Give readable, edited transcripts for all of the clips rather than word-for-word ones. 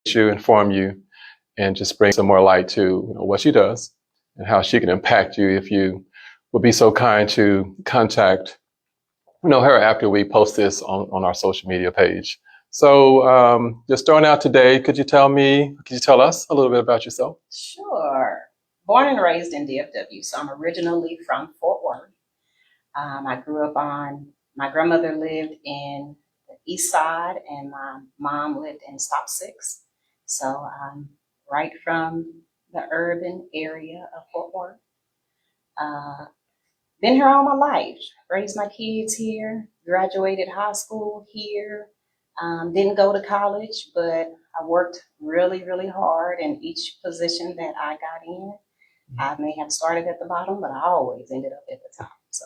you, inform you, and just bring some more light to what she does and how she can impact you if you would be so kind to contact her after we post this on our social media page. So just starting out today, could you tell us a little bit about yourself? Sure. Born and raised in DFW, so I'm originally from Fort Worth. I grew up my grandmother lived in the East Side and my mom lived in Stop 6. So I'm right from the urban area of Fort Worth. Been here all my life, raised my kids here, graduated high school here, didn't go to college, but I worked really, really hard in each position that I got in. I may have started at the bottom, but I always ended up at the top. So.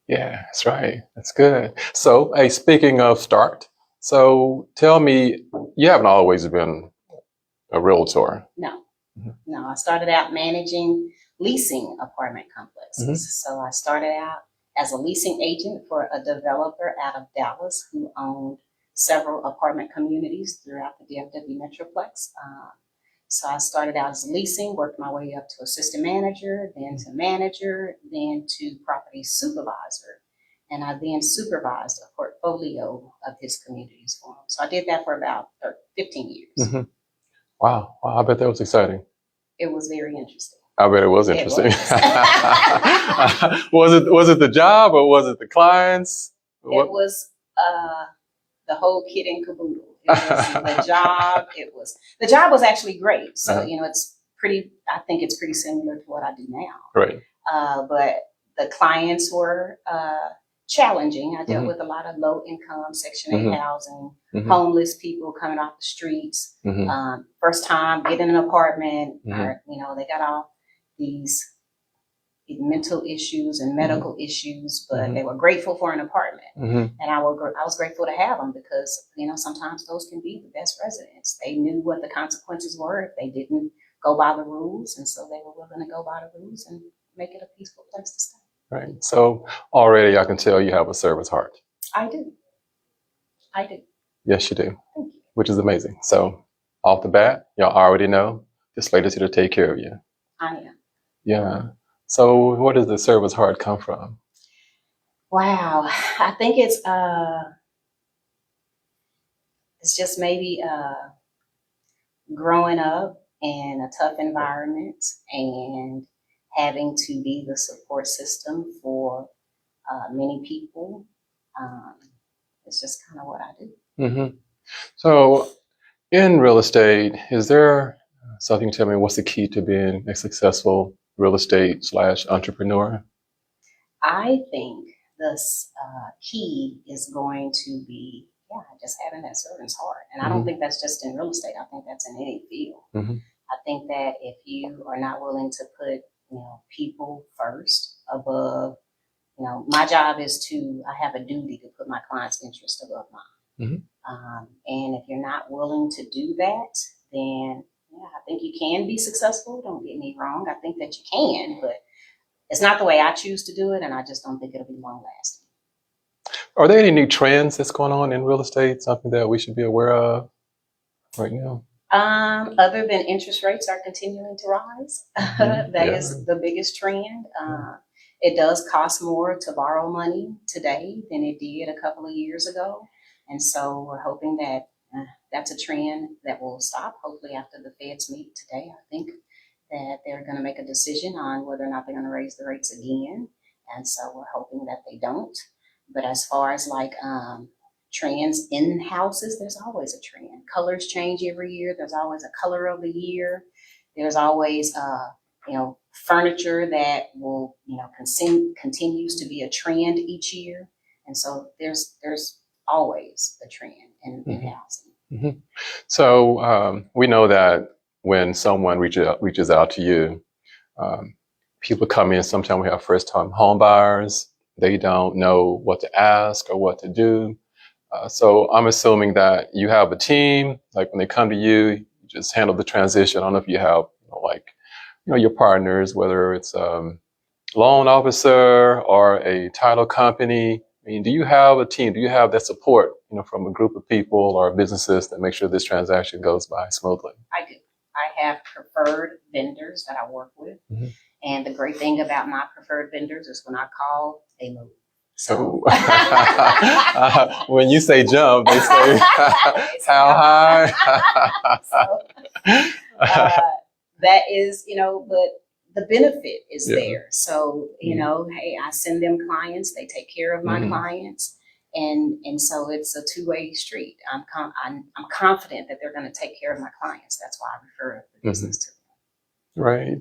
Yeah, that's right. That's good. So, hey, speaking of start, so tell me, you haven't always been a realtor. No, no. I started out managing leasing apartment complexes. So I started out as a leasing agent for a developer out of Dallas who owned several apartment communities throughout the DFW Metroplex. So I started out as leasing, worked my way up to assistant manager, then to manager, then to property supervisor. And I then supervised a portfolio of his communities for him. So I did that for about 15 years. Wow. I bet that was exciting. It was very interesting. I bet it was interesting. Was it the job or was it the clients? It was the whole kit and caboodle. It was the job. The job was actually great. So I think it's pretty similar to what I do now. Right. But the clients were challenging. I dealt with a lot of low income Section 8 housing, homeless people coming off the streets, first time getting an apartment, or, they got all these mental issues and medical issues, but they were grateful for an apartment. And I was grateful to have them because, sometimes those can be the best residents. They knew what the consequences were if they didn't go by the rules. And so they were willing to go by the rules and make it a peaceful place to stay. Right. So already I can tell you have a service heart. I do. Yes, you do. Thank you. Which is amazing. So off the bat, y'all already know this lady's here to take care of you. I am. Yeah. So where does the service heart come from? Wow. I think it's just maybe growing up in a tough environment and having to be the support system for many people. It's just kind of what I do. So in real estate, is there something you can tell me what's the key to being a successful real estate / entrepreneur? I think the key is going to be, just having that servant's heart. And I don't think that's just in real estate. I think that's in any field. I think that if you are not willing to put, people first above, my job is I have a duty to put my client's interest above mine. And if you're not willing to do that, then I think you can be successful. Don't get me wrong. I think that you can, but it's not the way I choose to do it. And I just don't think it'll be long lasting. Are there any new trends that's going on in real estate? Something that we should be aware of right now? Other than interest rates are continuing to rise. That is the biggest trend. It does cost more to borrow money today than it did a couple of years ago. And so we're hoping that that's a trend that will stop. Hopefully after the Feds meet today, I think that they're going to make a decision on whether or not they're going to raise the rates again. And so we're hoping that they don't. But as far as trends in houses, there's always a trend. Colors change every year. There's always a color of the year. There's always, furniture that will, continues to be a trend each year. And so there's always a trend in housing. So we know that when someone reaches out to you, people come in. Sometimes we have first-time home buyers. They don't know what to ask or what to do. So I'm assuming that you have a team. Like when they come to you, you just handle the transition. I don't know if you have your partners, whether it's a loan officer or a title company. I mean, do you have a team? Do you have that support from a group of people or businesses that make sure this transaction goes by smoothly? I do. I have preferred vendors that I work with. Mm-hmm. And the great thing about my preferred vendors is when I call, they move. So when you say jump, they say how high? That is, but the benefit is there. So, hey, I send them clients, they take care of my clients. And so it's a two-way street. I'm confident that they're going to take care of my clients. That's why I refer the business to them. Right.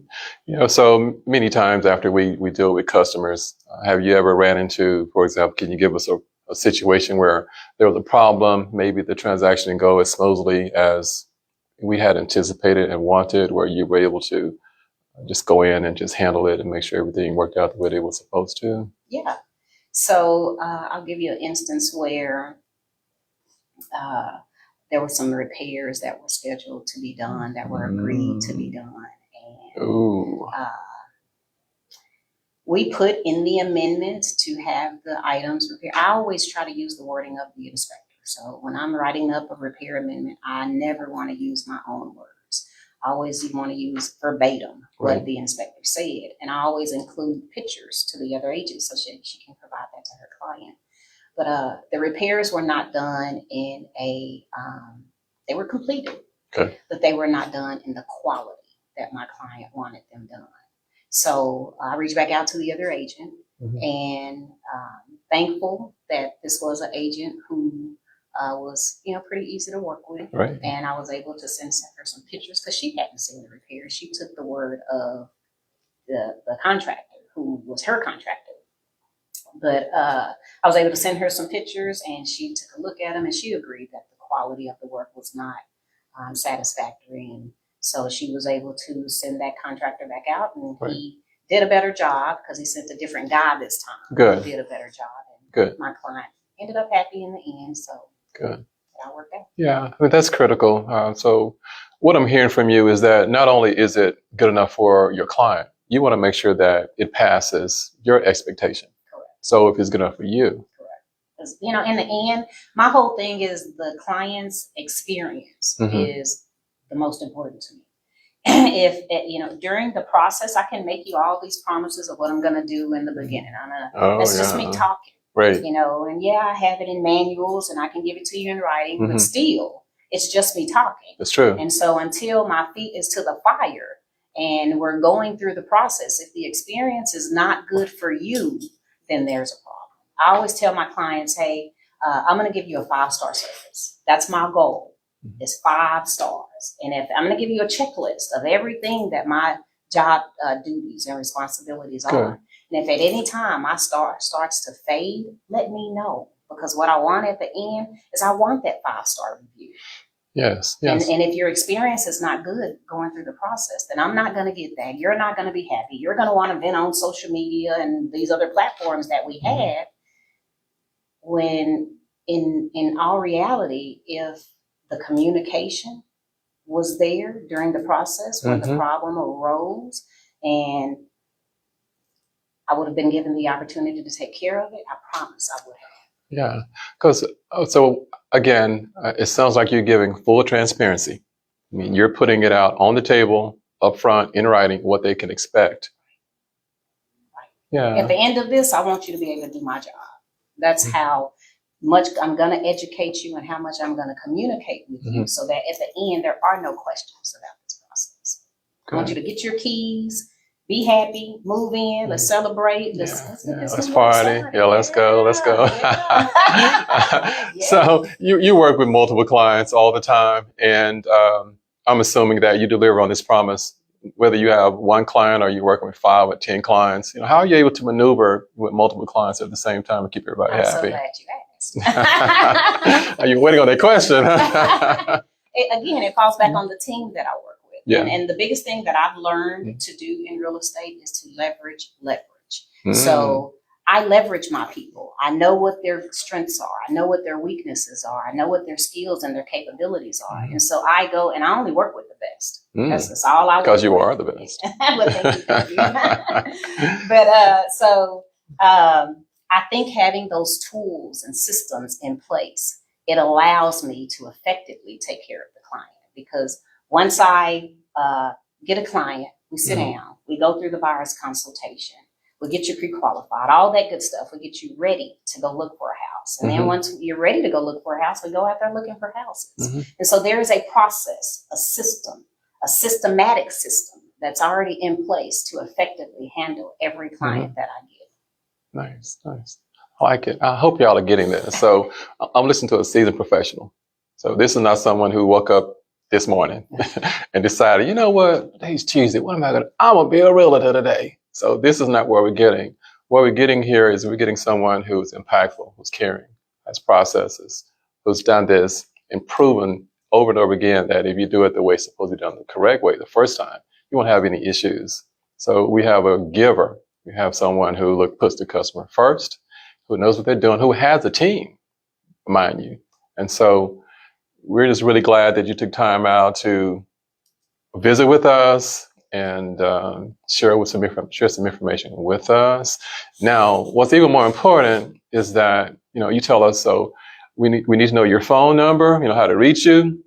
So many times after we deal with customers, have you ever ran into, for example, can you give us a situation where there was a problem, maybe the transaction didn't go as smoothly as we had anticipated and wanted, where you were able to just go in and just handle it and make sure everything worked out the way it was supposed to? Yeah. So I'll give you an instance where there were some repairs that were scheduled to be done, that were agreed to be done. And we put in the amendment to have the items repaired. I always try to use the wording of the inspector. So when I'm writing up a repair amendment, I never want to use my own words. I always want to use verbatim what the inspector said. And I always include pictures to the other agent so she can provide that to her client. But the repairs were not done in they were completed, but they were not done in the quality that my client wanted them done. So I reached back out to the other agent and thankful that this was an agent who was, pretty easy to work with. Right. And I was able to send her some pictures because she hadn't seen the repairs. She took the word of the contractor who was her contractor. But I was able to send her some pictures and she took a look at them and she agreed that the quality of the work was not satisfactory. And so she was able to send that contractor back out and he did a better job because he sent a different guy this time. Good. He did a better job. And good. My client ended up happy in the end. So good. That worked out. Yeah, I mean, that's critical. So what I'm hearing from you is that not only is it good enough for your client, you want to make sure that it passes your expectation. Correct. So if it's good enough for you. Correct. Because, in the end, my whole thing is the client's experience is the most important to me. If, during the process, I can make you all these promises of what I'm going to do in the beginning. That's just me talking. Right. And I have it in manuals and I can give it to you in writing, but still, it's just me talking. That's true. And so until my feet is to the fire and we're going through the process, if the experience is not good for you, then there's a problem. I always tell my clients, hey, I'm going to give you a 5-star service. That's my goal. It's 5 stars. And if I'm going to give you a checklist of everything that my job duties and responsibilities are. And if at any time my star starts to fade, let me know. Because what I want at the end is I want that 5-star review. Yes. And if your experience is not good going through the process, then I'm not going to get that. You're not going to be happy. You're going to want to vent on social media and these other platforms that we have. When in all reality, if the communication was there during the process when the problem arose and I would have been given the opportunity to take care of it, I promise I would have. Yeah, because so again, it sounds like you're giving full transparency. I mean, you're putting it out on the table, up front, in writing, what they can expect. Right. Yeah. At the end of this, I want you to be able to do my job. That's how much I'm going to educate you and how much I'm going to communicate with you so that at the end, there are no questions about this process. I want you to get your keys, be happy, move in, let's celebrate. Let's party. Yeah, let's go. Let's go. So you work with multiple clients all the time. And I'm assuming that you deliver on this promise, whether you have one client or you're working with 5 or 10 clients. How are you able to maneuver with multiple clients at the same time and keep everybody happy? I'm so glad you asked. Are you waiting on that question? Again, it falls back on the team that I work with. Yeah. And the biggest thing that I've learned to do in real estate is to leverage. So I leverage my people. I know what their strengths are. I know what their weaknesses are. I know what their skills and their capabilities are. And so I go and I only work with the best. That's all I work with. Because you are the best. Well, thank you. But I think having those tools and systems in place it allows me to effectively take care of the client. Because once I get a client, we sit down, we go through the buyer's consultation, we get you pre-qualified, all that good stuff. We get you ready to go look for a house. And then once you're ready to go look for a house, we go out there looking for houses. And so there is a process, a system, a systematic system that's already in place to effectively handle every client that I get. Nice, nice. I like it. I hope y'all are getting this. So I'm listening to a seasoned professional. So this is not someone who woke up this morning and decided, you know what, today's Tuesday. What am I going to, I'm going to be a realtor today. So this is not what we're getting. What we're getting here is we're getting someone who's impactful, who's caring, has processes, who's done this and proven over and over again that if you do it the way it's supposed to be done, the correct way, the first time, you won't have any issues. So we have a giver. We have someone who puts the customer first, who knows what they're doing, who has a team, mind you. And so we're just really glad that you took time out to visit with us and share some information with us. Now, what's even more important is that, you tell us, so we need to know your phone number, how to reach you,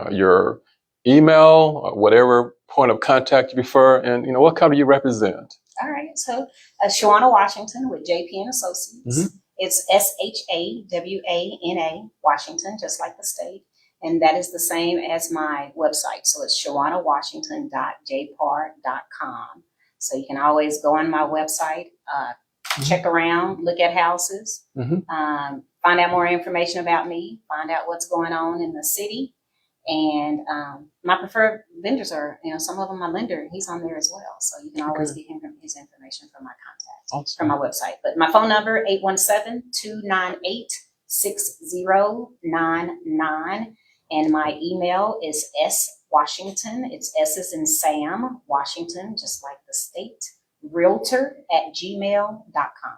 your email, or whatever point of contact you prefer, and what company you represent. All right, so Shawana Washington with JP and Associates. It's SHAWANA Washington, just like the state, and that is the same as my website. So it's shawanawashington.jpar.com. So you can always go on my website, check around, look at houses, find out more information about me, find out what's going on in the city. And my preferred vendors are, some of them my lender, he's on there as well. So you can always get him his information from my contacts, from my website. But my phone number, 817-298-6099. And my email is swashington, it's S as in Sam, Washington, just like the state, realtor@gmail.com.